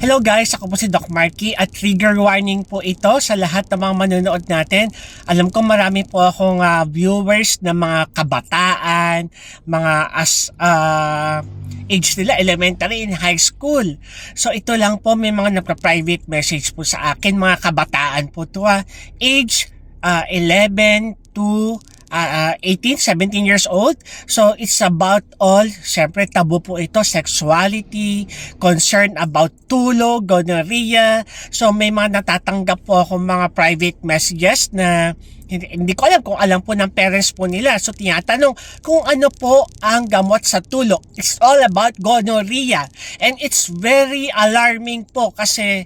Hello guys, ako po si Doc Marky at trigger warning po ito sa lahat ng mga manonood natin. Alam ko marami po akong viewers na mga kabataan, mga age nila elementary and high school. So ito lang po, may mga nagpa-private message po sa akin, mga kabataan po to, age 11 to 18, 17 years old. So, it's about all, syempre tabu po ito, sexuality, concern about tulog, gonorrhea. So, may mga natatanggap po akong mga private messages na hindi ko alam kung alam po ng parents po nila. So, tinatanong kung ano po ang gamot sa tulog. It's all about gonorrhea. And it's very alarming po kasi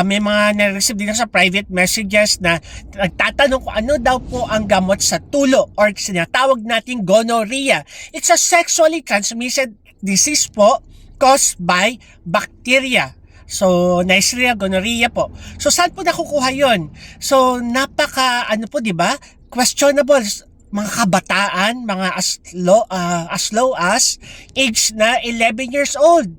may mga na-receive din sa private messages na nagtatanong kung ano daw po ang gamot sa tulog or sinatawag nating gonorrhea. It's a sexually transmitted disease po caused by bacteria. So, Neisseria gonorrhea po. So, saan po nakukuha yon? So, po, di ba? Questionable. Mga kabataan, mga as low as age na 11 years old.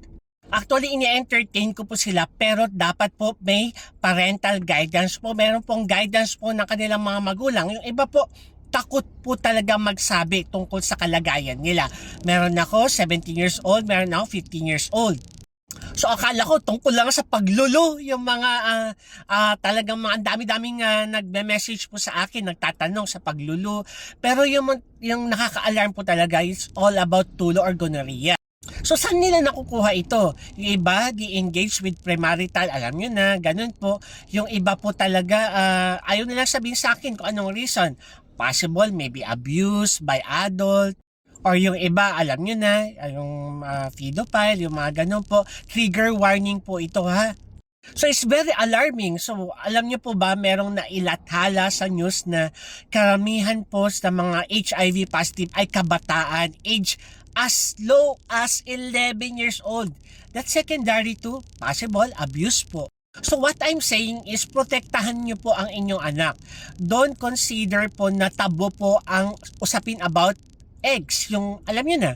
Actually, ini-entertain ko po sila pero dapat po may parental guidance po. Meron pong guidance po ng kanilang mga magulang. Yung iba po, takot po talaga magsabi tungkol sa kalagayan nila. Meron ako 17 years old, meron ako 15 years old. So akala ko tungkol lang sa paglulo yung mga talagang mga dami-daming nagme-message po sa akin, nagtatanong sa paglulo. Pero yung nakaka-alarm po talaga is all about tulo or gonorrhea. So saan nila nakukuha ito? Yung iba, di-engage with premarital, alam nyo na, ganun po. Yung iba po talaga, ayaw nila sabihin sa akin kung anong reason. Possible, maybe abuse by adult. Or yung iba, alam nyo na, yung pedophile, yung mga ganun po. Trigger warning po ito, ha? So, it's very alarming. So, alam nyo po ba, merong nailathala sa news na karamihan po sa mga HIV positive ay kabataan, age as low as 11 years old. That's secondary to possible abuse po. So what I'm saying is protektahan nyo po ang inyong anak. Don't consider po na tabu po ang usapin about eggs, yung alam nyo na.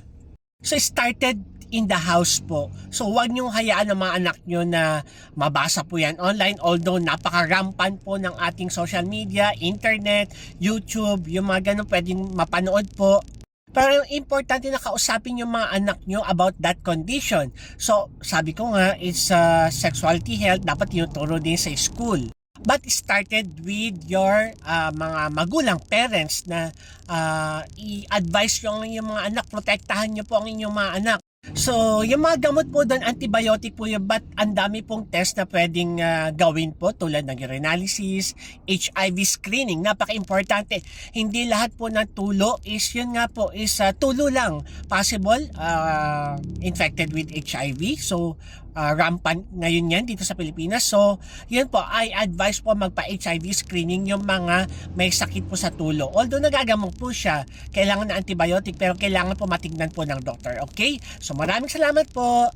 So started in the house po. So huwag nyo hayaan ng mga anak nyo na mabasa po yan online, although napaka-rampant po ng ating social media, internet, YouTube, yung mga ganun pwedeng mapanood po. Pero importante na kausapin yung mga anak nyo about that condition. So sabi ko nga, it's sexuality health, dapat tinuturo din sa school. But started with your mga magulang, parents na i-advise nyo yung mga anak, protektahan nyo po ang inyong mga anak. So, yung mga gamot po doon, antibiotic po yun, but ang dami pong test na pwedeng gawin po tulad ng urinalysis, HIV screening, napaka-importante. Hindi lahat po ng tulo is yun nga po, is tulo lang. Possible, infected with HIV. So, rampant ngayon yan dito sa Pilipinas. So, yun po, I advise po magpa-HIV screening yung mga may sakit po sa tulo. Although nagagamot po siya, kailangan na antibiotic pero kailangan po matignan po ng doktor. Okay? So, maraming salamat po.